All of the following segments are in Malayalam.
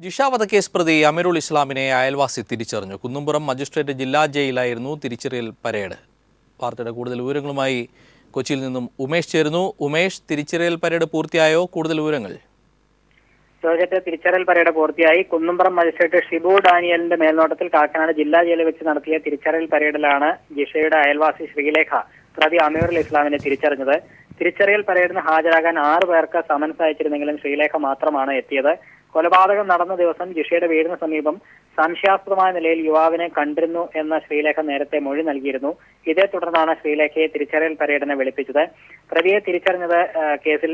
ജിഷ വധക്കേസ് പ്രതി അമീറുൽ ഇസ്ലാമിനെ അയൽവാസി തിരിച്ചറിഞ്ഞു. കുന്നുംപുറം മജിസ്ട്രേറ്റ് ജില്ലാ ജയിലായിരുന്നു തിരിച്ചറിയൽ പരേഡ്. വാർത്തയുടെ കൂടുതൽ വിവരങ്ങളുമായി കൊച്ചിയിൽ നിന്നും ഉമേഷ് ചേരുന്നു. ഉമേഷ്, തിരിച്ചറിയൽ പരേഡ് പൂർത്തിയായോ? കൂടുതൽ വിവരങ്ങൾ. തിരിച്ചറിയൽ പരേഡ് പൂർത്തിയായി. കുന്നുംപുറം മജിസ്ട്രേറ്റ് ഷിബു ഡാനിയലിന്റെ മേൽനോട്ടത്തിൽ കാക്കനാട് ജില്ലാ ജയിലിൽ വെച്ച് നടത്തിയ തിരിച്ചറിയൽ പരേഡിലാണ് ജിഷയുടെ അയൽവാസി ശ്രീലേഖ പ്രതി അമീറുൽ ഇസ്ലാമിനെ തിരിച്ചറിഞ്ഞത്. തിരിച്ചറിയൽ പരേഡിന് ഹാജരാകാൻ 6 പേർക്ക് സമൻസ് അയച്ചിരുന്നെങ്കിലും ശ്രീലേഖ മാത്രമാണ് എത്തിയത്. കൊലപാതകം നടന്ന ദിവസം ജിഷയുടെ വീടിന് സമീപം സംശയാസ്പദമായ നിലയിൽ യുവാവിനെ കണ്ടിരുന്നു എന്ന ശ്രീലേഖ നേരത്തെ മൊഴി നൽകിയിരുന്നു. ഇതേ തുടർന്നാണ് ശ്രീലേഖയെ തിരിച്ചറിയൽ പരേഡിനെ വിളിപ്പിച്ചത്. പ്രതിയെ തിരിച്ചറിഞ്ഞത് കേസിൽ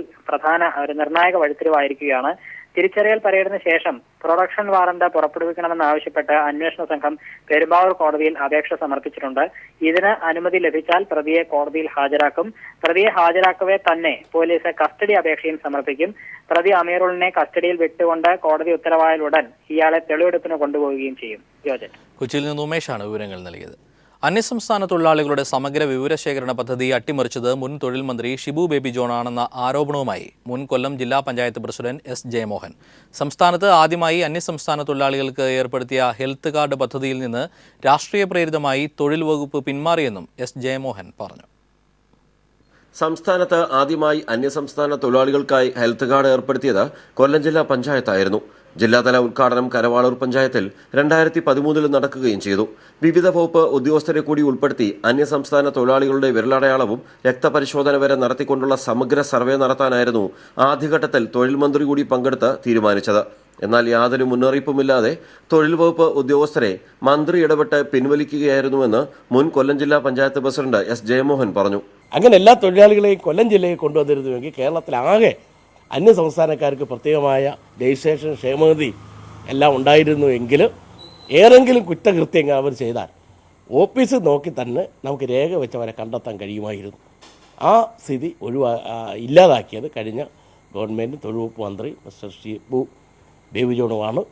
ഒരു നിർണായക വഴിത്തിരിവായിരിക്കുകയാണ്. തിരിച്ചറിയൽ പരേഡിന് ശേഷം പ്രൊഡക്ഷൻ വാറന്റ് പുറപ്പെടുവിക്കണമെന്നാവശ്യപ്പെട്ട് അന്വേഷണ സംഘം പെരുമ്പാവൂർ കോടതിയിൽ അപേക്ഷ സമർപ്പിച്ചിട്ടുണ്ട്. ഇതിന് അനുമതി ലഭിച്ചാൽ പ്രതിയെ കോടതിയിൽ ഹാജരാക്കും. പ്രതിയെ ഹാജരാക്കവേ തന്നെ പോലീസ് കസ്റ്റഡി അപേക്ഷയും സമർപ്പിക്കും. പ്രതി അമീറുലിനെ കസ്റ്റഡിയിൽ വിട്ടുകൊണ്ട് കോടതി ഉത്തരവായാലുടൻ ഇയാളെ തെളിവെടുപ്പിന് കൊണ്ടുപോവുകയും ചെയ്യും. കൊച്ചിയിൽ നിന്ന് ഉമേഷാണ് വിവരങ്ങൾ നൽകിയത്. അന്യസംസ്ഥാന തൊഴിലാളികളുടെ സമഗ്ര വിവരശേഖരണ പദ്ധതി അട്ടിമറിച്ചത് മുൻ തൊഴിൽ മന്ത്രി ഷിബു ബേബി ജോൺ ആണെന്ന ആരോപണവുമായി മുൻ കൊല്ലം ജില്ലാ പഞ്ചായത്ത് പ്രസിഡന്റ് എസ് ജയമോഹൻ. സംസ്ഥാനത്ത് ആദ്യമായി അന്യസംസ്ഥാന തൊഴിലാളികൾക്ക് ഏർപ്പെടുത്തിയ ഹെൽത്ത് കാർഡ് പദ്ധതിയിൽ നിന്ന് രാഷ്ട്രീയ പ്രേരിതമായി തൊഴിൽ വകുപ്പ് പിന്മാറിയെന്നും എസ് ജയമോഹൻ പറഞ്ഞു. സംസ്ഥാനത്ത് ആദ്യമായി അന്യസംസ്ഥാന തൊഴിലാളികൾക്കായി ഹെൽത്ത് കാർഡ് ഏർപ്പെടുത്തിയത് കൊല്ലം ജില്ലാ പഞ്ചായത്തായിരുന്നു. ജില്ലാതല ഉദ്ഘാടനം കരവാളൂർ പഞ്ചായത്തിൽ 2013 നടക്കുകയും ചെയ്തു. വിവിധ വകുപ്പ് ഉദ്യോഗസ്ഥരെ കൂടി ഉൾപ്പെടുത്തി അന്യസംസ്ഥാന തൊഴിലാളികളുടെ വിരലടയാളവും രക്തപരിശോധന വരെ നടത്തിക്കൊണ്ടുള്ള സമഗ്ര സർവേ നടത്താനായിരുന്നു ആദ്യഘട്ടത്തിൽ തൊഴിൽ മന്ത്രി കൂടി പങ്കെടുത്ത് തീരുമാനിച്ചത്. എന്നാൽ യാതൊരു മുന്നറിയിപ്പുമില്ലാതെ തൊഴിൽ വകുപ്പ് ഉദ്യോഗസ്ഥരെ മന്ത്രി ഇടപെട്ട് പിൻവലിക്കുകയായിരുന്നുവെന്ന് മുൻ കൊല്ലം ജില്ലാ പഞ്ചായത്ത് പ്രസിഡന്റ് എസ് ജയമോഹൻ പറഞ്ഞു. അങ്ങനെ എല്ലാ തൊഴിലാളികളെയും കൊല്ലം ജില്ലയിൽ കൊണ്ടുവന്നിരുന്നുവെങ്കിൽ കേരളത്തിലാകെ അന്യ സംസ്ഥാനക്കാർക്ക് പ്രത്യേകമായ രജിസ്ട്രേഷൻ ക്ഷേമനിധി എല്ലാം ഉണ്ടായിരുന്നുവെങ്കിൽ ഏതെങ്കിലും കുറ്റകൃത്യങ്ങൾ അവർ ചെയ്താൽ ഓഫീസ് നോക്കി തന്നെ നമുക്ക് രേഖ വെച്ചവരെ കണ്ടെത്താൻ കഴിയുമായിരുന്നു. ആ സ്ഥിതി ഇല്ലാതാക്കിയത് കഴിഞ്ഞ ഗവൺമെൻറ് തൊഴിൽ വകുപ്പ് മന്ത്രി മിസ്റ്റർ ഷിബു ബേബി ജോണുമാണ്.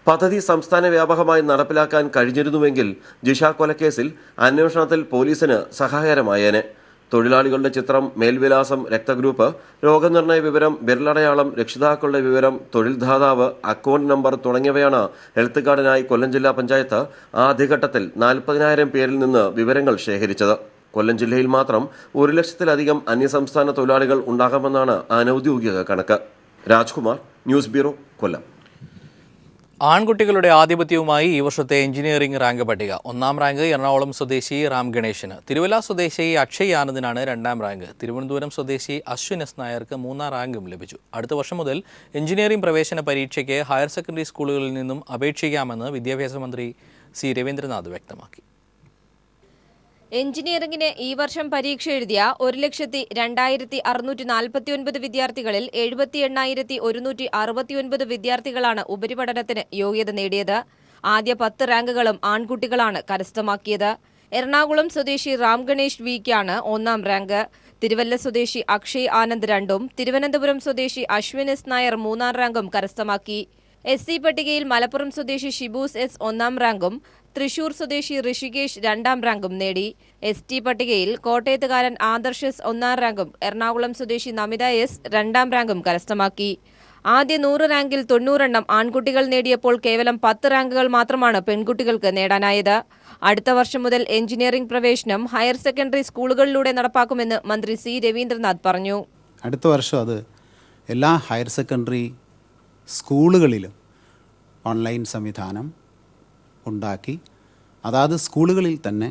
പദ്ധതി സംസ്ഥാന വ്യാപകമായി നടപ്പിലാക്കാൻ കഴിഞ്ഞിരുന്നുവെങ്കിൽ ജിഷ കൊലക്കേസിൽ അന്വേഷണത്തിൽ പോലീസിന് സഹായകരമായേനെ. തൊഴിലാളികളുടെ ചിത്രം, മേൽവിലാസം, രക്തഗ്രൂപ്പ്, രോഗനിർണയ വിവരം, വിരലടയാളം, രക്ഷിതാക്കളുടെ വിവരം, തൊഴിൽ ദാതാവ്, അക്കൗണ്ട് നമ്പർ തുടങ്ങിയവയാണ് ഹെൽത്ത് കാർഡിനായി കൊല്ലം ജില്ലാ പഞ്ചായത്ത് ആദ്യഘട്ടത്തിൽ 40,000 പേരിൽ നിന്ന് വിവരങ്ങൾ ശേഖരിച്ചത്. കൊല്ലം ജില്ലയിൽ മാത്രം 1,00,000-ലധികം അന്യസംസ്ഥാന തൊഴിലാളികൾ ഉണ്ടാകാമെന്നാണ് അനൌദ്യോഗിക കണക്ക്. രാജ്കുമാർ, ന്യൂസ് ബ്യൂറോ, കൊല്ലം. ആൺകുട്ടികളുടെ ആധിപത്യവുമായി ഈ വർഷത്തെ എഞ്ചിനീയറിംഗ് റാങ്ക് പട്ടിക. 1ാം റാങ്ക് എറണാകുളം സ്വദേശി റാം ഗണേഷിന്, തിരുവല്ല സ്വദേശി അക്ഷയ് ആനന്ദിനാണ് 2ാം റാങ്ക്, തിരുവനന്തപുരം സ്വദേശി അശ്വിൻ എസ് നായർക്ക് 3ാം റാങ്കും ലഭിച്ചു. അടുത്ത വർഷം മുതൽ എഞ്ചിനീയറിംഗ് പ്രവേശന പരീക്ഷയ്ക്ക് ഹയർ സെക്കൻഡറി സ്കൂളുകളിൽ നിന്നും അപേക്ഷിക്കാമെന്ന് വിദ്യാഭ്യാസ മന്ത്രി സി രവീന്ദ്രനാഥ് വ്യക്തമാക്കി. എഞ്ചിനീയറിംഗിന് ഈ വർഷം പരീക്ഷ എഴുതിയ 1,02,649 വിദ്യാർത്ഥികളിൽ 78,169 വിദ്യാർത്ഥികളാണ് ഉപരിപഠനത്തിന് യോഗ്യത നേടിയത്. ആദ്യ 10 റാങ്കുകളും ആൺകുട്ടികളാണ് കരസ്ഥമാക്കിയത്. എറണാകുളം സ്വദേശി റാം ഗണേഷ് വിക്കാണ് 1ാം റാങ്ക്, തിരുവല്ല സ്വദേശി അക്ഷയ് ആനന്ദ് 2ഉം, തിരുവനന്തപുരം സ്വദേശി അശ്വിൻ എസ് നായർ 3ാം റാങ്കും കരസ്ഥമാക്കി. SC പട്ടികയിൽ മലപ്പുറം സ്വദേശി ഷിബൂസ് എസ് 1ാം റാങ്കും തൃശൂർ സ്വദേശി ഋഷികേഷ് 2ാം റാങ്കും നേടി. ST പട്ടികയിൽ കോട്ടയത്തുകാരൻ ആദർശ് എസ് 1ാം റാങ്കും എറണാകുളം സ്വദേശി നമിത എസ് 2ാം റാങ്കും കരസ്ഥമാക്കി. ആദ്യ 100 റാങ്കിൽ 90 എണ്ണം ആൺകുട്ടികൾ നേടിയപ്പോൾ കേവലം 10 റാങ്കുകൾ മാത്രമാണ് പെൺകുട്ടികൾക്ക് നേടാനായത്. അടുത്ത വർഷം മുതൽ എഞ്ചിനീയറിംഗ് പ്രവേശനം ഹയർ സെക്കൻഡറി സ്കൂളുകളിലൂടെ നടപ്പാക്കുമെന്ന് മന്ത്രി സി രവീന്ദ്രനാഥ് പറഞ്ഞു. അടുത്ത വർഷം അത് എല്ലാ ഹയർ സെക്കൻഡറി സ്കൂളുകളിലും ഓൺലൈൻ സംവിധാനം ഉണ്ടാക്കി അതാത് സ്കൂളുകളിൽ തന്നെ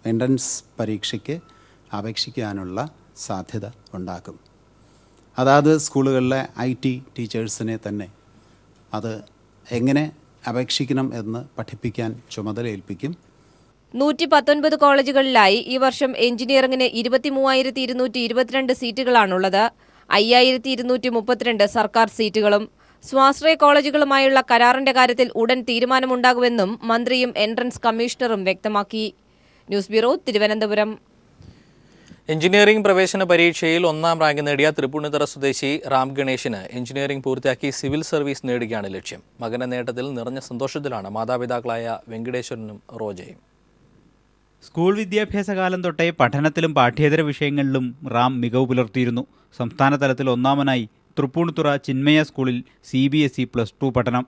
എൻട്രൻസ് പരീക്ഷയ്ക്ക് അപേക്ഷിക്കാനുള്ള സാധ്യത ഉണ്ടാക്കും. അതാത് സ്കൂളുകളിലെ IT ടീച്ചേഴ്സിനെ തന്നെ അത് എങ്ങനെ അപേക്ഷിക്കണം എന്ന് പഠിപ്പിക്കാൻ ചുമതല ഏൽപ്പിക്കും. 119 കോളേജുകളിലായി ഈ വർഷം എഞ്ചിനീയറിംഗിന് 23,222 സീറ്റുകളാണുള്ളത്. 5,232 സർക്കാർ സീറ്റുകളും. സ്വാശ്രയ കോളേജുകളുമായുള്ള കരാറിന്റെ കാര്യത്തിൽ ഉടൻ തീരുമാനമുണ്ടാകുമെന്നും മന്ത്രിയും എൻട്രൻസ് കമ്മീഷണറും വ്യക്തമാക്കി. News bureau, Thiruvananthapuram. എഞ്ചിനീയറിംഗ് പ്രവേശന പരീക്ഷയിൽ 1ാം റാങ്ക് നേടിയ തൃപ്പൂണിത്തുറ സ്വദേശി റാം ഗണേഷിന് എഞ്ചിനീയറിംഗ് പൂർത്തിയാക്കി സിവിൽ സർവീസ് നേടുകയാണ് ലക്ഷ്യം. മകന്റെ നേട്ടത്തിൽ നിറഞ്ഞ സന്തോഷത്തിലാണ് മാതാപിതാക്കളായ വെങ്കടേശ്വരനും റോജയും. സ്കൂൾ വിദ്യാഭ്യാസ കാലം തൊട്ടേ പഠനത്തിലും പാഠ്യേതര വിഷയങ്ങളിലും റാം മികവ് പുലർത്തിയിരുന്നു. സംസ്ഥാന തലത്തിൽ 1ാമനായി തൃപ്പൂണിത്തുറ ചിന്മയ സ്കൂളിൽ CBSE +2 പഠനം.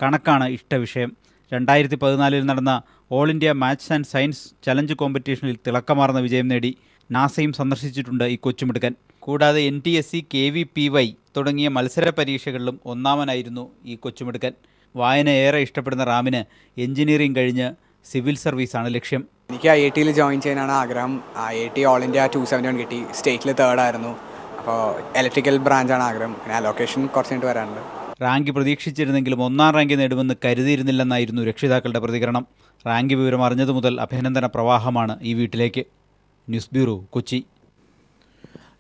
കണക്കാണ് ഇഷ്ടവിഷയം. 2014 നടന്ന all India maths and science challenge കോമ്പറ്റീഷനിൽ തിളക്കമാർന്ന വിജയം നേടി. നാസയും സന്ദർശിച്ചിട്ടുണ്ട് ഈ കൊച്ചുമിടുക്കൻ. കൂടാതെ NTSC, KVPY തുടങ്ങിയ മത്സര പരീക്ഷകളിലും ഒന്നാമനായിരുന്നു ഈ കൊച്ചുമിടുക്കൻ. വായന ഏറെ ഇഷ്ടപ്പെടുന്ന റാമിന് എഞ്ചിനീയറിംഗ് കഴിഞ്ഞ് സിവിൽ സർവീസാണ് ലക്ഷ്യം. എനിക്ക് IIT ജോയിൻ ചെയ്യാനാണ് ആഗ്രഹം. IIT ഓൾ ഇന്ത്യ 271 കിട്ടി, സ്റ്റേറ്റിൽ 3rd ആയിരുന്നു. അപ്പോൾ ഇലക്ട്രിക്കൽ ബ്രാഞ്ചാണ് ആഗ്രഹം. പിന്നെ അലോക്കേഷൻ കുറച്ച് കഴിഞ്ഞിട്ട് വരാനുണ്ട്. റാങ്ക് പ്രതീക്ഷിച്ചിരുന്നെങ്കിലും 1ാം റാങ്ക് നേടുമെന്ന് കരുതിയിരുന്നില്ലെന്നായിരുന്നു രക്ഷിതാക്കളുടെ പ്രതികരണം. റാങ്ക് വിവരം അറിഞ്ഞതു മുതൽ അഭിനന്ദന പ്രവാഹമാണ് ഈ വീട്ടിലേക്ക്. News bureau, Kochi.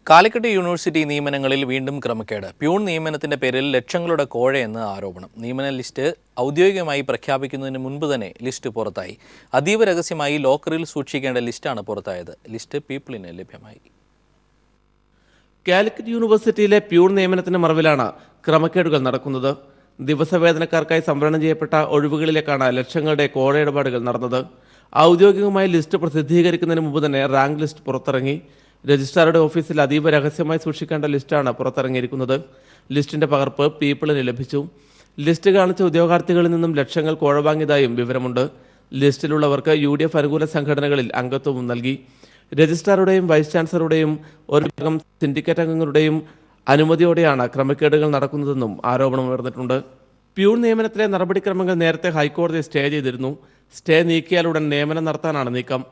Calicut university നിയമനങ്ങളിൽ വീണ്ടും ക്രമക്കേട്. പ്യൂൺ നിയമനത്തിന്റെ പേരിൽ ലക്ഷങ്ങളുടെ കോഴയെന്ന് ആരോപണം. നിയമന ലിസ്റ്റ് ഔദ്യോഗികമായി പ്രഖ്യാപിക്കുന്നതിന് മുൻപ് തന്നെ ലിസ്റ്റ് പുറത്തായി. അതീവ രഹസ്യമായി ലോക്കറിൽ സൂക്ഷിക്കേണ്ട ലിസ്റ്റാണ് പുറത്തായത്. ലിസ്റ്റ് പീപ്പിളിന് ലഭ്യമായി. കാലിക്കറ്റ് യൂണിവേഴ്സിറ്റിയിലെ പ്യൂൺ നിയമനത്തിന്റെ മറവിലാണ് ക്രമക്കേടുകൾ നടക്കുന്നത്. ദിവസവേതനക്കാർക്കായി സംവരണം ചെയ്യപ്പെട്ട ഒഴിവുകളിലേക്കാണ് ലക്ഷങ്ങളുടെ കോഴയിടപാടുകൾ നടന്നത്. ഔദ്യോഗികമായ ലിസ്റ്റ് പ്രസിദ്ധീകരിക്കുന്നതിന് മുമ്പ് തന്നെ റാങ്ക് ലിസ്റ്റ് പുറത്തിറങ്ങി. രജിസ്ട്രാറുടെ ഓഫീസിൽ അതീവ രഹസ്യമായി സൂക്ഷിക്കേണ്ട ലിസ്റ്റാണ് പുറത്തിറങ്ങിയിരിക്കുന്നത്. ലിസ്റ്റിന്റെ പകർപ്പ് പീപ്പിളിന് ലഭിച്ചു. ലിസ്റ്റ് കാണിച്ച ഉദ്യോഗാർത്ഥികളിൽ നിന്നും ലക്ഷങ്ങൾ കോഴ വാങ്ങിയതായും വിവരമുണ്ട്. ലിസ്റ്റിലുള്ളവർക്ക് UDF അനുകൂല സംഘടനകളിൽ അംഗത്വവും നൽകി. രജിസ്ട്രാറുടെയും വൈസ് ചാൻസലറുടെയും ഒരു വിഭാഗം സിൻഡിക്കേറ്റ് അംഗങ്ങളുടെയും അനുമതിയോടെയാണ് ക്രമക്കേടുകൾ നടക്കുന്നതെന്നും ആരോപണം ഉയർന്നിട്ടുണ്ട്. പ്യൂൺ നിയമനത്തിലെ നടപടിക്രമങ്ങൾ നേരത്തെ ഹൈക്കോടതി സ്റ്റേ ചെയ്തിരുന്നു. സ്റ്റേ നീക്കിയാലുടൻ നിയമനം നടത്താനാണ് നീക്കം.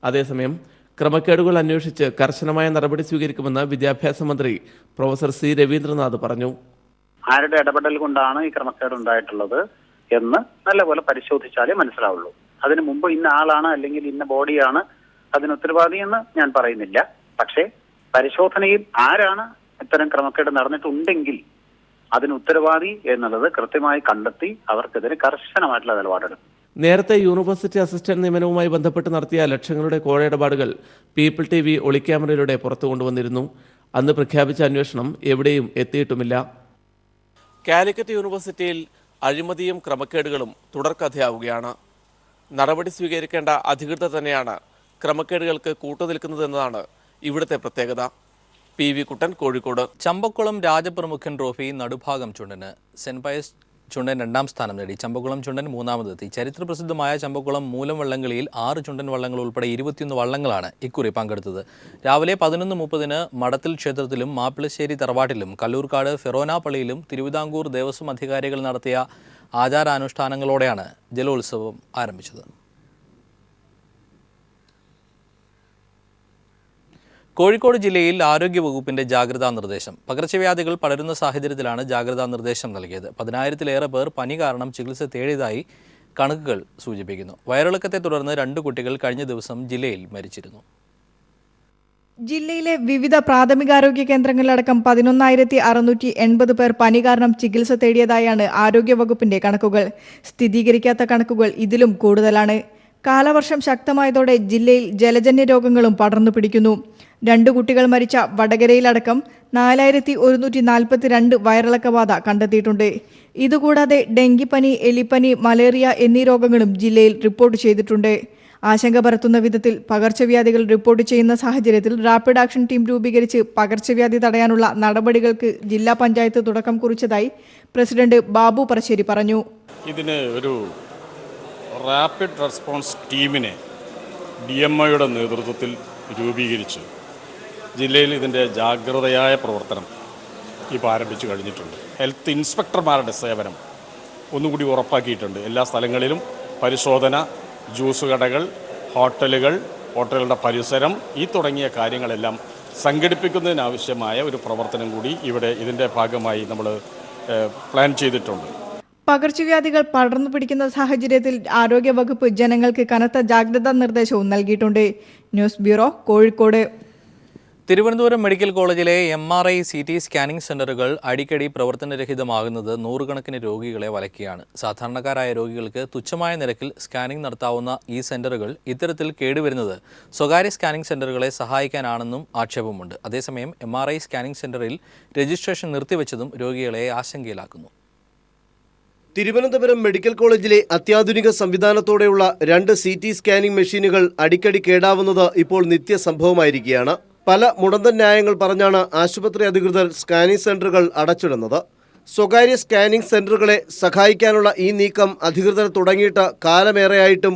അതേസമയം ക്രമക്കേടുകൾ അന്വേഷിച്ച് കർശനമായ നടപടി സ്വീകരിക്കുമെന്ന് വിദ്യാഭ്യാസ മന്ത്രി പ്രൊഫസർ C. രവീന്ദ്രനാഥ് പറഞ്ഞു. ആരുടെ ഇടപെടൽ കൊണ്ടാണ് ഈ ക്രമക്കേട് ഉണ്ടായിട്ടുള്ളത് എന്ന് നല്ലപോലെ പരിശോധിച്ചാലേ മനസ്സിലാവുള്ളൂ. അതിനു മുമ്പ് ഇന്ന ആളാണ് അല്ലെങ്കിൽ ഇന്ന ബോഡിയാണ് അതിന് ഉത്തരവാദി എന്ന് ഞാൻ പറയുന്നില്ല. പക്ഷേ പരിശോധനയിൽ ആരാണ് ഇത്തരം ക്രമക്കേട് നടന്നിട്ടുണ്ടെങ്കിൽ അതിന് ഉത്തരവാദി എന്നുള്ളത് കൃത്യമായി കണ്ടെത്തി അവർക്കെതിരെ കർശനമായിട്ടുള്ള നിലപാടെടുക്കും. നേരത്തെ യൂണിവേഴ്സിറ്റി അസിസ്റ്റന്റ് നിയമനവുമായി ബന്ധപ്പെട്ട് നടത്തിയ ലക്ഷങ്ങളുടെ കോഴയിടപാടുകൾ പീപ്പിൾ TV ഒളിക്യാമറയിലൂടെ പുറത്തു കൊണ്ടുവന്നിരുന്നു. അന്ന് പ്രഖ്യാപിച്ച അന്വേഷണം എവിടെയും എത്തിയിട്ടുമില്ല. കാലിക്കറ്റ് യൂണിവേഴ്സിറ്റിയിൽ അഴിമതിയും ക്രമക്കേടുകളും തുടർക്കഥയാവുകയാണ്. നടപടി സ്വീകരിക്കേണ്ട അധികൃതർ തന്നെയാണ് ക്രമക്കേടുകൾക്ക് കൂട്ടുനിൽക്കുന്നതെന്നതാണ് ഇവിടുത്തെ പ്രത്യേകത. PV കുട്ടൻ, കോഴിക്കോട്. ചമ്പക്കുളം രാജപ്രമുഖൻ ട്രോഫി നടുഭാഗം ചുണ്ടന്. സെന്റ് പയസ് ചുണ്ടൻ 2ാം സ്ഥാനം നേടി. ചമ്പക്കുളം ചുണ്ടൻ 3ാമതെത്തി. ചരിത്രപ്രസിദ്ധമായ ചമ്പക്കുളം മൂലം വള്ളംകളിയിൽ 6 ചുണ്ടൻ വള്ളങ്ങൾ ഉൾപ്പെടെ 21 വള്ളങ്ങളാണ് ഇക്കുറി പങ്കെടുത്തത്. രാവിലെ 11:30 മടത്തിൽ ക്ഷേത്രത്തിലും മാപ്പിളശ്ശേരി തറവാട്ടിലും കല്ലൂർക്കാട് ഫെറോന പള്ളിയിലും തിരുവിതാംകൂർ ദേവസ്വം അധികാരികൾ നടത്തിയ ആചാരാനുഷ്ഠാനങ്ങളോടെയാണ് ജലോത്സവം ആരംഭിച്ചത്. കോഴിക്കോട് ജില്ലയിൽ ആരോഗ്യവകുപ്പിന്റെ ജാഗ്രതാ നിർദ്ദേശം. പകർച്ചവ്യാധികൾ പടരുന്ന സാഹചര്യത്തിലാണ് ജാഗ്രതാ നിർദ്ദേശം നൽകിയത്. 10,000-ലേറെ പേർ പനി കാരണം ചികിത്സ തേടിയതായി കണക്കുകൾ സൂചിപ്പിക്കുന്നു. വയറിളക്കത്തെ തുടർന്ന് 2 കുട്ടികൾ കഴിഞ്ഞ ദിവസം ജില്ലയിൽ മരിച്ചിരുന്നു. ജില്ലയിലെ വിവിധ പ്രാഥമികാരോഗ്യ കേന്ദ്രങ്ങളിലടക്കം 11,680 പേർ പനി കാരണം ചികിത്സ തേടിയതായാണ് ആരോഗ്യവകുപ്പിന്റെ കണക്കുകൾ. സ്ഥിരീകരിക്കാത്ത കണക്കുകൾ ഇതിലും കൂടുതലാണ്. കാലവർഷം ശക്തമായതോടെ ജില്ലയിൽ ജലജന്യ രോഗങ്ങളും പടർന്നു പിടിക്കുന്നു. 2 കുട്ടികൾ മരിച്ച വടകരയിലടക്കം 4,142 വയറിളക്കബാധ കണ്ടെത്തിയിട്ടുണ്ട്. ഇതുകൂടാതെ ഡെങ്കിപ്പനി, എലിപ്പനി, മലേറിയ എന്നീ രോഗങ്ങളും ജില്ലയിൽ റിപ്പോർട്ട് ചെയ്തിട്ടുണ്ട്. ആശങ്ക പരത്തുന്ന വിധത്തിൽ പകർച്ചവ്യാധികൾ റിപ്പോർട്ട് ചെയ്യുന്ന സാഹചര്യത്തിൽ റാപ്പിഡ് ആക്ഷൻ ടീം രൂപീകരിച്ച് പകർച്ചവ്യാധി തടയാനുള്ള നടപടികൾക്ക് ജില്ലാ പഞ്ചായത്ത് തുടക്കം കുറിച്ചതായി പ്രസിഡന്റ് ബാബു പറശ്ശേരി പറഞ്ഞു. ഇതിന് ഒരു റാപ്പിഡ് റെസ്പോൺസ് ടീമിനെ DMIയുടെ നേതൃത്വത്തിൽ രൂപീകരിച്ചു ജില്ലയിൽ ഇതിൻ്റെ ജാഗ്രതയായ പ്രവർത്തനം ഇപ്പോൾ ആരംഭിച്ചു കഴിഞ്ഞിട്ടുണ്ട്. ഹെൽത്ത് ഇൻസ്പെക്ടർമാരുടെ സേവനം ഒന്നുകൂടി ഉറപ്പാക്കിയിട്ടുണ്ട്. എല്ലാ സ്ഥലങ്ങളിലും പരിശോധന, ജ്യൂസ് കടകൾ, ഹോട്ടലുകളുടെ പരിസരം ഈ തുടങ്ങിയ കാര്യങ്ങളെല്ലാം സംഘടിപ്പിക്കുന്നതിനാവശ്യമായ ഒരു പ്രവർത്തനം കൂടി ഇവിടെ ഇതിൻ്റെ ഭാഗമായി നമ്മൾ പ്ലാൻ ചെയ്തിട്ടുണ്ട്. പകർച്ചവ്യാധികൾ പടർന്നു പിടിക്കുന്ന സാഹചര്യത്തിൽ ആരോഗ്യവകുപ്പ് ജനങ്ങൾക്ക് കനത്ത ജാഗ്രതാ നിർദ്ദേശവും നൽകിയിട്ടുണ്ട്. News bureau, Kozhikode. Thiruvananthapuram medical കോളേജിലെ MRI CT സ്കാനിംഗ് സെന്ററുകൾ അടിക്കടി പ്രവർത്തനരഹിതമാകുന്നത് നൂറുകണക്കിന് രോഗികളെ വലയ്ക്കുകയാണ്. സാധാരണക്കാരായ രോഗികൾക്ക് തുച്ഛമായ നിരക്കിൽ സ്കാനിംഗ് നടത്താവുന്ന ഈ സെന്ററുകൾ ഇത്തരത്തിൽ കേടുവരുന്നത് സ്വകാര്യ സ്കാനിംഗ് സെന്ററുകളെ സഹായിക്കാനാണെന്നും ആക്ഷേപമുണ്ട്. അതേസമയം MRI സ്കാനിംഗ് സെന്ററിൽ രജിസ്ട്രേഷൻ നിർത്തിവെച്ചതും രോഗികളെ ആശങ്കയിലാക്കുന്നു. തിരുവനന്തപുരം മെഡിക്കൽ കോളേജിലെ അത്യാധുനിക സംവിധാനത്തോടെയുള്ള 2 CT സ്കാനിംഗ് മെഷീനുകൾ അടിക്കടി കേടാവുന്നത് ഇപ്പോൾ നിത്യസംഭവമായിരിക്കുകയാണ്. പല മുടന്തൻ ന്യായങ്ങൾ പറഞ്ഞാണ് ആശുപത്രി അധികൃതർ സ്കാനിംഗ് സെന്ററുകൾ അടച്ചിടുന്നത്. സ്വകാര്യ സ്കാനിംഗ് സെന്ററുകളെ സഹായിക്കാനുള്ള ഈ നീക്കം അധികൃതർ തുടങ്ങിയിട്ട് കാലമേറെയായിട്ടും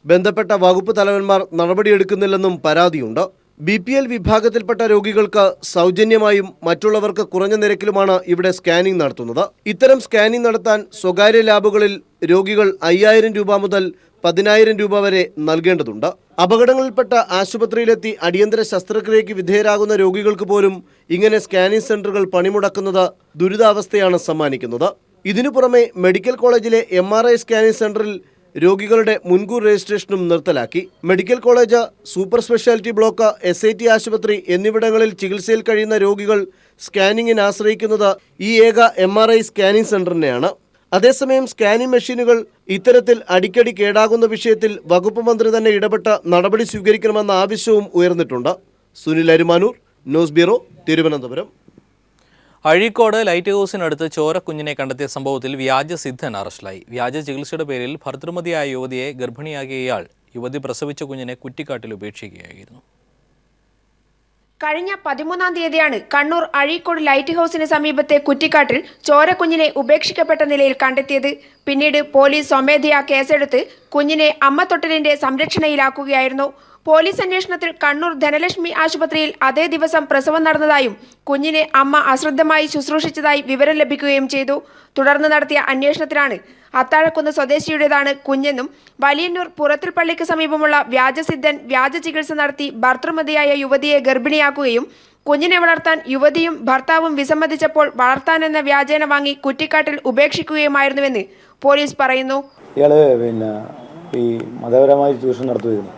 ബന്ധപ്പെട്ട വകുപ്പ് തലവന്മാർ നടപടിയെടുക്കുന്നില്ലെന്നും പരാതിയുണ്ട്. BPL വിഭാഗത്തിൽപ്പെട്ട രോഗികൾക്ക് സൗജന്യമായും മറ്റുള്ളവർക്ക് കുറഞ്ഞ നിരക്കിലുമാണ് ഇവിടെ സ്കാനിംഗ് നടത്തുന്നത്. ഇത്തരം സ്കാനിംഗ് നടത്താൻ സ്വകാര്യ ലാബുകളിൽ രോഗികൾ 5000 രൂപ മുതൽ 10,000 രൂപ വരെ നൽകേണ്ടതുണ്ട്. അപകടങ്ങളിൽപ്പെട്ട ആശുപത്രിയിലെത്തി അടിയന്തര ശസ്ത്രക്രിയയ്ക്ക് വിധേയരാകുന്ന രോഗികൾക്ക് പോലും ഇങ്ങനെ സ്കാനിംഗ് സെന്ററുകൾ പണിമുടക്കുന്നത് ദുരിതാവസ്ഥയാണ് സമ്മാനിക്കുന്നത്. ഇതിനു പുറമെ മെഡിക്കൽ കോളേജിലെ MRI സ്കാനിംഗ് സെന്ററിൽ രോഗികളുടെ മുൻകൂർ രജിസ്ട്രേഷനും നിർത്തലാക്കി. Medical college, super speciality block, SIT ആശുപത്രി എന്നിവിടങ്ങളിൽ ചികിത്സയിൽ കഴിയുന്ന രോഗികൾ സ്കാനിങ്ങിന് ആശ്രയിക്കുന്നത് ഈ ഏക MRI സ്കാനിംഗ് സെന്ററിനെയാണ്. അതേസമയം സ്കാനിംഗ് മെഷീനുകൾ ഇത്തരത്തിൽ അടിക്കടി കേടാകുന്ന വിഷയത്തിൽ വകുപ്പ് മന്ത്രി തന്നെ ഇടപെട്ട് നടപടി സ്വീകരിക്കണമെന്ന ആവശ്യവും ഉയർന്നിട്ടുണ്ട്. Sunil Arumanoor, news bureau, Thiruvananthapuram. Azhikode light ഹൗസിനടുത്ത് ചോരക്കുഞ്ഞിനെ കണ്ടെത്തിയ സംഭവത്തിൽ വ്യാജ സിദ്ധൻ അറസ്റ്റിലായി. വ്യാജ ചികിത്സയുടെ പേരിൽ ഭർതൃമതിയായ യുവതിയെ ഗർഭിണിയാക്കിയ ഇയാൾ യുവതി പ്രസവിച്ച കുഞ്ഞിനെ കുറ്റിക്കാട്ടിൽ ഉപേക്ഷിക്കുകയായിരുന്നു. കഴിഞ്ഞ 13-ാം തീയതിയാണ് കണ്ണൂർ അഴീക്കോട് ലൈറ്റ് ഹൗസിന് സമീപത്തെ കുറ്റിക്കാട്ടിൽ ചോരക്കുഞ്ഞിനെ ഉപേക്ഷിക്കപ്പെട്ട നിലയിൽ കണ്ടെത്തിയത്. പിന്നീട് പോലീസ് സ്വമേധയാ കേസെടുത്ത് കുഞ്ഞിനെ അമ്മത്തൊട്ടിലിന്റെ സംരക്ഷണയിലാക്കുകയായിരുന്നു. പോലീസ് അന്വേഷണത്തിൽ കണ്ണൂർ ധനലക്ഷ്മി ആശുപത്രിയിൽ അതേ ദിവസം പ്രസവം നടന്നതായും കുഞ്ഞിനെ അമ്മ അശ്രദ്ധമായി ശുശ്രൂഷിച്ചതായി വിവരം ലഭിക്കുകയും ചെയ്തു. തുടർന്ന് നടത്തിയ അന്വേഷണത്തിലാണ് അത്താഴക്കുന്ന് സ്വദേശിയുടേതാണ് കുഞ്ഞെന്നും വലിയന്നൂർ പുറത്തിൽപ്പള്ളിക്ക് സമീപമുള്ള വ്യാജസിദ്ധൻ വ്യാജ ചികിത്സ നടത്തി ഭർതൃമതിയായ യുവതിയെ ഗർഭിണിയാക്കുകയും കുഞ്ഞിനെ വളർത്താൻ യുവതിയും ഭർത്താവും വിസമ്മതിച്ചപ്പോൾ വളർത്താനെന്ന വ്യാജേന വാങ്ങി കുറ്റിക്കാട്ടിൽ ഉപേക്ഷിക്കുകയുമായിരുന്നുവെന്ന് പോലീസ് പറയുന്നു. ഇയാള് ഈ മതപരമായി ചൂഷണം നടത്തുകയായിരുന്നു.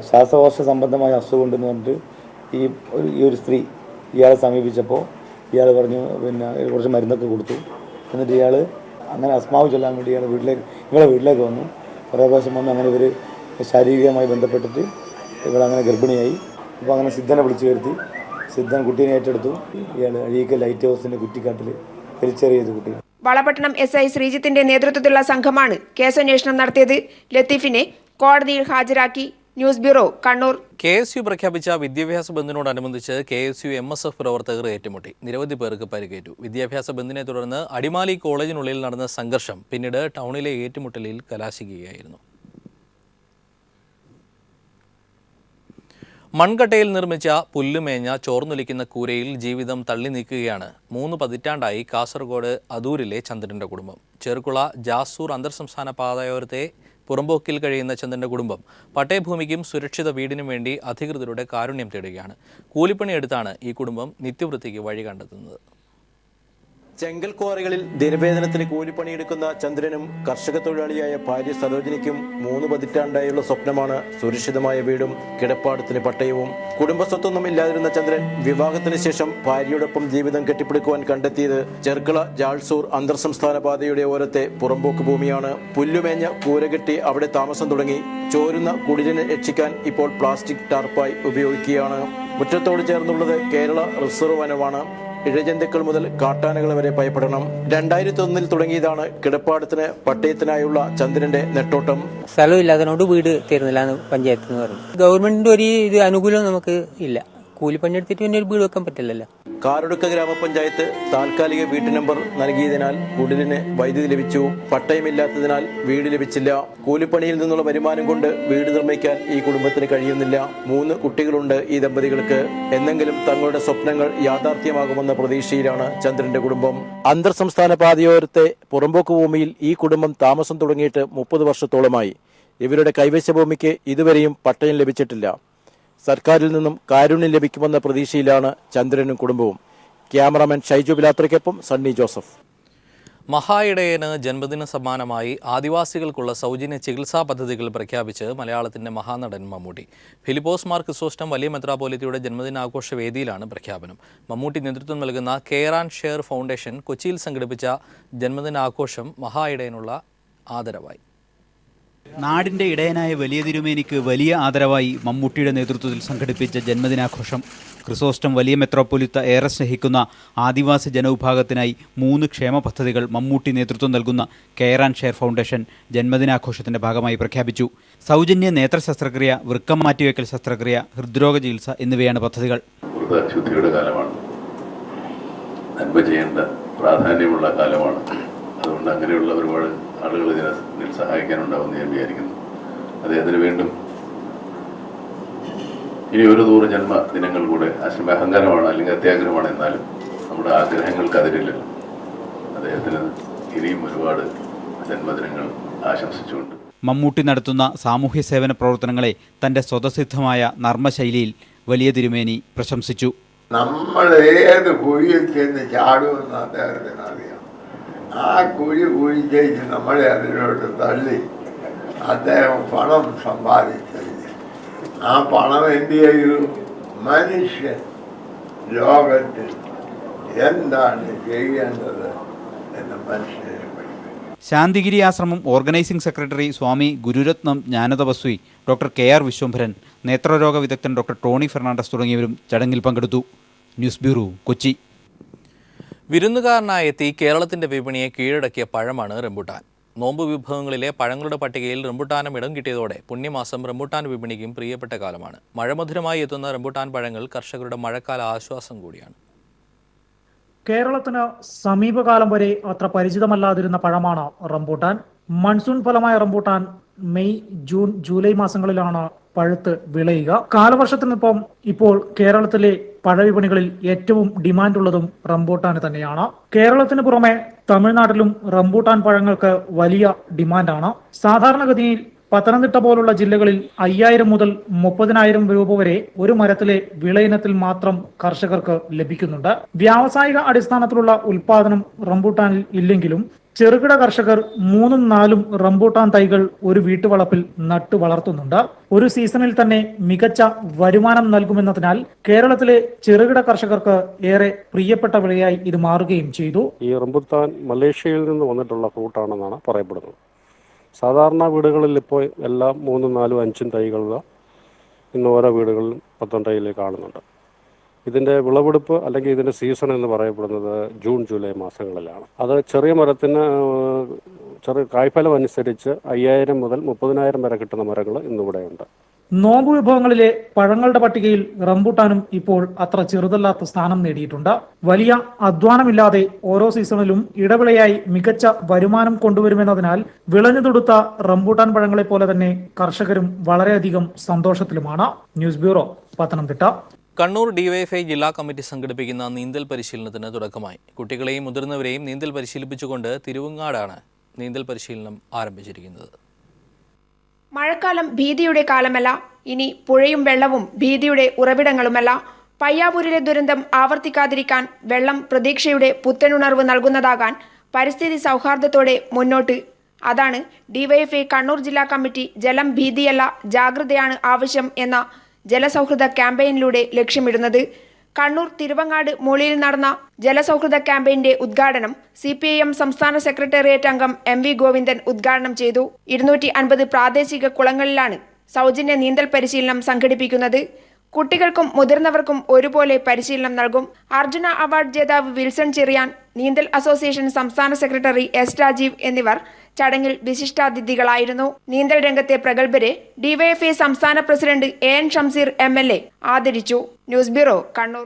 ശ്വാസകോശ സംബന്ധമായ അസുഖം ഉണ്ടെന്ന് പറഞ്ഞിട്ട് ഈ ഒരു സ്ത്രീ ഇയാളെ സമീപിച്ചപ്പോൾ ഇയാൾ പറഞ്ഞു കുറച്ച് മരുന്നൊക്കെ കൊടുത്തു. എന്നിട്ട് ഇയാൾ അങ്ങനെ അസ്മാവ് ചൊല്ലാൻ വേണ്ടി ഇവളെ വീട്ടിലേക്ക് വന്നു. കുറേ പ്രാവശ്യം വന്നു. അങ്ങനെ ഇവർ ശാരീരികമായി ബന്ധപ്പെട്ടിട്ട് ഇവളങ്ങനെ ഗർഭിണിയായി. അപ്പോൾ അങ്ങനെ സിദ്ധനെ വിളിച്ചു വരുത്തി. സിദ്ധൻ കുട്ടീനെ ഏറ്റെടുത്തു. ഇയാൾ അഴീക്കൽ ലൈറ്റ് ഹൗസിൻ്റെ കുറ്റിക്കാട്ടിൽ തിരിച്ചറിയത് കുട്ടി. വളപട്ടണം SI ശ്രീജിത്തിന്റെ നേതൃത്വത്തിലുള്ള സംഘമാണ് കേസന്വേഷണം നടത്തിയത്. ലത്തീഫിനെ കോടതിയിൽ ഹാജരാക്കി. News bureau, Kannur. KSU പ്രഖ്യാപിച്ച വിദ്യാഭ്യാസ ബന്ദിനോടനുബന്ധിച്ച് KSU MSF പ്രവർത്തകർ ഏറ്റുമുട്ടി. നിരവധി പേർക്ക് പരിക്കേറ്റു. വിദ്യാഭ്യാസ ബന്ദിനെ തുടർന്ന് അടിമാലി കോളേജിനുള്ളിൽ നടന്ന സംഘർഷം പിന്നീട് ടൗണിലെ ഏറ്റുമുട്ടലിൽ കലാശിക്കുകയായിരുന്നു. മൺകട്ടയിൽ നിർമ്മിച്ച പുല്ലുമേഞ്ഞ ചോർന്നൊലിക്കുന്ന കൂരയിൽ ജീവിതം തള്ളി നീക്കുകയാണ് 3 പതിറ്റാണ്ടായി കാസർഗോഡ് അദൂരിലെ ചന്ദ്രന്റെ കുടുംബം. ചെറുകുള ജാസൂർ അന്തർ സംസ്ഥാന പാതയോരത്തെ പുറമ്പോക്കിൽ കഴിയുന്ന ചന്ദ്രന്റെ കുടുംബം പട്ടയഭൂമിക്കും സുരക്ഷിത വീടിനും വേണ്ടി അധികൃതരുടെ കാരുണ്യം തേടുകയാണ്. കൂലിപ്പണിയെടുത്താണ് ഈ കുടുംബം നിത്യവൃത്തിക്ക് വഴി കണ്ടെത്തുന്നത്. ചെങ്കൽ ക്വാറികളിൽ ദിനവേതനത്തിന് കൂലിപ്പണിയെടുക്കുന്ന ചന്ദ്രനും കർഷക തൊഴിലാളിയായ ഭാര്യ സരോജിനിക്കും 3 പതിറ്റാണ്ടായുള്ള സ്വപ്നമാണ് സുരക്ഷിതമായ വീടും കിടപ്പാടത്തിന് പട്ടയവും. കുടുംബസ്വത്തൊന്നും ഇല്ലാതിരുന്ന ചന്ദ്രൻ വിവാഹത്തിന് ശേഷം ഭാര്യയോടൊപ്പം ജീവിതം കെട്ടിപ്പടുക്കുവാൻ കണ്ടെത്തിയത് ചെർക്കള ജാൾസൂർ അന്തർ സംസ്ഥാന പാതയുടെ ഓരത്തെ പുറമ്പോക്ക് ഭൂമിയാണ്. പുല്ലുമേഞ്ഞ കൂര കെട്ടി അവിടെ താമസം തുടങ്ങി. ചോരുന്ന കുടിലിനെ രക്ഷിക്കാൻ ഇപ്പോൾ പ്ലാസ്റ്റിക് ടാർപ്പായി ഉപയോഗിക്കുകയാണ്. മുറ്റത്തോട് ചേർന്നുള്ളത് കേരള റിസർവ് വനമാണ്. ഇഴജന്തുക്കൾ മുതൽ കാട്ടാനകൾ വരെ ഭയപ്പെടണം. 2001 തുടങ്ങിയതാണ് കിടപ്പാടത്തിന് പട്ടയത്തിനായുള്ള ചന്ദ്രന്റെ നെട്ടോട്ടം. സ്ഥലമില്ലാത്തതിനോട് വീട് തരുന്നില്ല എന്ന് പഞ്ചായത്ത് എന്ന് പറഞ്ഞു. ഗവൺമെന്റിന്റെ ഒരു അനുകൂലം നമുക്ക് ഇല്ല. കൂലിപ്പണിയെടുത്തിട്ട് പിന്നെ ഒരു വീട് വെക്കാൻ പറ്റില്ലല്ലോ. കാറടുക്ക ഗ്രാമപഞ്ചായത്ത് താൽക്കാലിക വീട്ടു നമ്പർ നൽകിയതിനാൽ കുടിലിന് വൈദ്യുതി ലഭിച്ചു. പട്ടയമില്ലാത്തതിനാൽ വീട് ലഭിച്ചില്ല. കൂലിപ്പണിയിൽ നിന്നുള്ള വരുമാനം കൊണ്ട് വീട് നിർമ്മിക്കാൻ ഈ കുടുംബത്തിന് കഴിയുന്നില്ല. 3 കുട്ടികളുണ്ട് ഈ ദമ്പതികൾക്ക്. എന്നെങ്കിലും തങ്ങളുടെ സ്വപ്നങ്ങൾ യാഥാർത്ഥ്യമാകുമെന്ന പ്രതീക്ഷയിലാണ് ചന്ദ്രന്റെ കുടുംബം. അന്തർ സംസ്ഥാന പാതയോരത്തെ പുറമ്പോക്ക് ഭൂമിയിൽ ഈ കുടുംബം താമസം തുടങ്ങിയിട്ട് 30 വർഷത്തോളമായി. ഇവരുടെ കൈവശ ഭൂമിക്ക് ഇതുവരെയും പട്ടയം ലഭിച്ചിട്ടില്ല. സർക്കാരിൽ നിന്നും കാരുണ്യം ലഭിക്കുമെന്ന പ്രതീക്ഷയിലാണ് ചന്ദ്രനും കുടുംബവും. ക്യാമറാമാൻ ഷൈജു ബിലാത്രയ്ക്കൊപ്പം സണ്ണി ജോസഫ്. മഹായിടയന് ജന്മദിന സമ്മാനമായി ആദിവാസികൾക്കുള്ള സൗജന്യ ചികിത്സാ പദ്ധതികൾ പ്രഖ്യാപിച്ച് മലയാളത്തിന്റെ മഹാനടൻ മമ്മൂട്ടി. ഫിലിപ്പോസ് മാർ ക്രിസോസ്റ്റം വലിയ മെത്രാപ്പോലിത്തയുടെ ജന്മദിനാഘോഷ വേദിയിലാണ് പ്രഖ്യാപനം. മമ്മൂട്ടി നേതൃത്വം നൽകുന്ന കെയർ ആൻഡ് ഷെയർ ഫൗണ്ടേഷൻ കൊച്ചിയിൽ സംഘടിപ്പിച്ച ജന്മദിനാഘോഷം മഹായിടയനുള്ള ആദരവായി. നാടിൻ്റെ ഇടയനായ വലിയ തിരുമേനിക്ക് വലിയ ആദരവായി മമ്മൂട്ടിയുടെ നേതൃത്വത്തിൽ സംഘടിപ്പിച്ച ജന്മദിനാഘോഷം. ക്രിസോസ്റ്റം വലിയ മെത്രോപ്പൊലിത്ത ഏറെ സ്നേഹിക്കുന്ന ആദിവാസി ജനവിഭാഗത്തിനായി 3 ക്ഷേമ പദ്ധതികൾ മമ്മൂട്ടി നേതൃത്വം നൽകുന്ന കെയർ ആൻഡ് ഷെയർ ഫൗണ്ടേഷൻ ജന്മദിനാഘോഷത്തിന്റെ ഭാഗമായി പ്രഖ്യാപിച്ചു. സൗജന്യ നേത്ര ശസ്ത്രക്രിയ, വൃക്കം മാറ്റിവെക്കൽ ശസ്ത്രക്രിയ, ഹൃദ്രോഗ ചികിത്സ എന്നിവയാണ് പദ്ധതികൾ. ശുദ്ധിയുടെ കാലമാണ്. നന്മ ചെയ്യേണ്ട പ്രാധാന്യമുള്ള കാലമാണ്. അതുകൊണ്ട് അങ്ങനെയുള്ള ഒരുപാട് ആളുകൾ ഇതിൽ സഹായിക്കാനുണ്ടാവുമെന്ന് ഞാൻ വിചാരിക്കുന്നു. അദ്ദേഹത്തിന് വീണ്ടും ഇനി ഒരു 100 ജന്മദിനങ്ങൾ കൂടെ അഹങ്കാരമാണ് അല്ലെങ്കിൽ അത്യാഗ്രഹമാണ്, എന്നാലും നമ്മുടെ ആഗ്രഹങ്ങൾക്ക് അതിരില്ലല്ലോ. അദ്ദേഹത്തിന് ഇനിയും ഒരുപാട് ജന്മദിനങ്ങൾ ആശംസിച്ചുകൊണ്ട് മമ്മൂട്ടി നടത്തുന്ന സാമൂഹ്യ സേവന പ്രവർത്തനങ്ങളെ തൻ്റെ സ്വതസിദ്ധമായ നർമ്മശൈലിയിൽ വലിയ തിരുമേനി പ്രശംസിച്ചു. നമ്മൾ ഏത് കുഴിയിൽ ചെന്ന് ചാടുമെന്ന് അദ്ദേഹത്തിന് അറിയാം. ആ കുഴി കുഴിച്ചേച്ച് നമ്മളെ അതിലോട്ട് തള്ളി അദ്ദേഹം പണം സമ്പാദിച്ചത്. ആ പണം എന്ത് ചെയ്തു? മനുഷ്യൻ ലോകത്തിൽ എന്താണ് ചെയ്യേണ്ടത് എന്ന് മനുഷ്യനെ ശാന്തിഗിരി ആശ്രമം ഓർഗനൈസിംഗ് സെക്രട്ടറി സ്വാമി ഗുരുരത്നം ജ്ഞാനതപസ്വി ഡോക്ടർ KR വിശ്വംഭരൻ, നേത്രരോഗ വിദഗ്ധൻ ഡോക്ടർ ടോണി ഫെർണാണ്ടസ് തുടങ്ങിയവരും ചടങ്ങിൽ പങ്കെടുത്തു. News bureau, Kochi. വിരുന്നുകാരനായെത്തി കേരളത്തിന്റെ വിപണിയെ കീഴടക്കിയ പഴമാണ് റംബുട്ടാൻ. നോമ്പ് വിഭവങ്ങളിലെ പഴങ്ങളുടെ പട്ടികയിൽ റംബുട്ടാനും ഇടം കിട്ടിയതോടെ പുണ്യമാസം റംബുട്ടാൻ വിപണിക്കും പ്രിയപ്പെട്ട കാലമാണ്. മഴമധുരമായി എത്തുന്ന റംബുട്ടാൻ പഴങ്ങൾ കർഷകരുടെ മഴക്കാല ആശ്വാസം കൂടിയാണ്. കേരളത്തിന് സമീപകാലം വരെ അത്ര പരിചിതമല്ലാതിരുന്ന പഴമാണ് റംബൂട്ടാൻ. മൺസൂൺ ഫലമായ റംബൂട്ടാൻ മെയ്, ജൂൺ, ജൂലൈ മാസങ്ങളിലാണ് പഴുത്ത് വിളയുക. കാലവർഷത്തിനൊപ്പം ഇപ്പോൾ കേരളത്തിലെ പഴവിപണികളിൽ ഏറ്റവും ഡിമാൻഡുള്ളതും റംബൂട്ടാന് തന്നെയാണ്. കേരളത്തിന് പുറമെ തമിഴ്നാട്ടിലും റംബൂട്ടാൻ പഴങ്ങൾക്ക് വലിയ ഡിമാൻഡാണ്. സാധാരണഗതിയിൽ പത്തനംതിട്ട പോലുള്ള ജില്ലകളിൽ 5000 മുതൽ 30,000 രൂപ വരെ ഒരു മരത്തിലെ വിളയിനത്തിൽ മാത്രം കർഷകർക്ക് ലഭിക്കുന്നുണ്ട്. വ്യാവസായിക അടിസ്ഥാനത്തിലുള്ള ഉൽപാദനം റംബൂട്ടാനിൽ ഇല്ലെങ്കിലും ചെറുകിട കർഷകർ 3ഉം 4ഉം റംബൂട്ടാൻ തൈകൾ ഒരു വീട്ടുവളപ്പിൽ നട്ടു വളർത്തുന്നുണ്ട്. ഒരു സീസണിൽ തന്നെ മികച്ച വരുമാനം നൽകുമെന്നതിനാൽ കേരളത്തിലെ ചെറുകിട കർഷകർക്ക് ഏറെ പ്രിയപ്പെട്ട വിളയായി ഇത് മാറുകയും ചെയ്തു. ഈ റംബൂട്ടാൻ മലേഷ്യയിൽ നിന്ന് വന്നിട്ടുള്ള ഫ്രൂട്ടാണെന്നാണ് പറയപ്പെടുന്നത്. സാധാരണ വീടുകളിൽ ഇപ്പോൾ എല്ലാം 3ഉം 4ഉം 5ഉം തൈകൾ ഇന്ന് ഓരോ വീടുകളിലും 10 തൈയിൽ കാണുന്നുണ്ട്. ഇതിൻ്റെ വിളവെടുപ്പ് അല്ലെങ്കിൽ ഇതിൻ്റെ സീസൺ എന്ന് പറയപ്പെടുന്നത് ജൂൺ, ജൂലൈ മാസങ്ങളിലാണ്. അത് ചെറിയ മരത്തിന് ചെറിയ കായ്ഫലം അനുസരിച്ച് 5000 മുതൽ 30,000 വരെ കിട്ടുന്ന മരങ്ങൾ ഇന്നിവിടെയുണ്ട്. നോമ്പ് വിഭവങ്ങളിലെ പഴങ്ങളുടെ പട്ടികയിൽ റംബൂട്ടാനും ഇപ്പോൾ അത്ര ചെറുതല്ലാത്ത സ്ഥാനം നേടിയിട്ടുണ്ട്. വലിയ അധ്വാനമില്ലാതെ ഓരോ സീസണിലും ഇടവിളയായി മികച്ച വരുമാനം കൊണ്ടുവരുമെന്നതിനാൽ വിളഞ്ഞു തൊടുത്ത റംബൂട്ടാൻ പഴങ്ങളെ പോലെ തന്നെ കർഷകരും വളരെയധികം സന്തോഷത്തിലുമാണ്. News bureau, Pathanamthitta. Kannur DYFI ജില്ലാ കമ്മിറ്റി സംഘടിപ്പിക്കുന്ന നീന്തൽ പരിശീലനത്തിന് തുടക്കമായി. കുട്ടികളെയും മുതിർന്നവരെയും നീന്തൽ പരിശീലിപ്പിച്ചുകൊണ്ട് തിരുവങ്ങാടാണ് നീന്തൽ പരിശീലനം ആരംഭിച്ചിരിക്കുന്നത്. മഴക്കാലം ഭീതിയുടെ കാലമല്ല. ഇനി പുഴയും വെള്ളവും ഭീതിയുടെ ഉറവിടങ്ങളുമല്ല. പയ്യാവൂരിലെ ദുരന്തം ആവർത്തിക്കാതിരിക്കാൻ വെള്ളം പ്രതീക്ഷയുടെ പുത്തനുണർവ് നൽകുന്നതാകാൻ പരിസ്ഥിതി സൗഹാർദ്ദത്തോടെ മുന്നോട്ട്. അതാണ് DYFI കണ്ണൂർ ജില്ലാ കമ്മിറ്റി ജലം ഭീതിയല്ല ജാഗ്രതയാണ് ആവശ്യം എന്ന ജലസൗഹൃദ ക്യാമ്പയിനിലൂടെ ലക്ഷ്യമിടുന്നത്. കണ്ണൂർ തിരുവങ്ങാട് മൂളിയിൽ നടന്ന ജലസൗഹൃദ ക്യാമ്പയിന്റെ ഉദ്ഘാടനം CPIM സംസ്ഥാന സെക്രട്ടേറിയറ്റ് അംഗം MV ഗോവിന്ദൻ ഉദ്ഘാടനം ചെയ്തു. 250 പ്രാദേശിക കുളങ്ങളിലാണ് സൗജന്യ നീന്തൽ പരിശീലനം സംഘടിപ്പിക്കുന്നത്. കുട്ടികൾക്കും മുതിർന്നവർക്കും ഒരുപോലെ പരിശീലനം നൽകും. അർജുന അവാർഡ് ജേതാവ് വിൽസൺ ചെറിയാൻ, നീന്തൽ അസോസിയേഷൻ സംസ്ഥാന സെക്രട്ടറി S രാജീവ് എന്നിവർ ചടങ്ങിൽ വിശിഷ്ടാതിഥികളായിരുന്നു. നീന്തൽ രംഗത്തെ പ്രഗത്ഭരെ DYFI സംസ്ഥാന പ്രസിഡന്റ് AN ഷംസീർ MLA ആദരിച്ചു. News bureau, Kannur.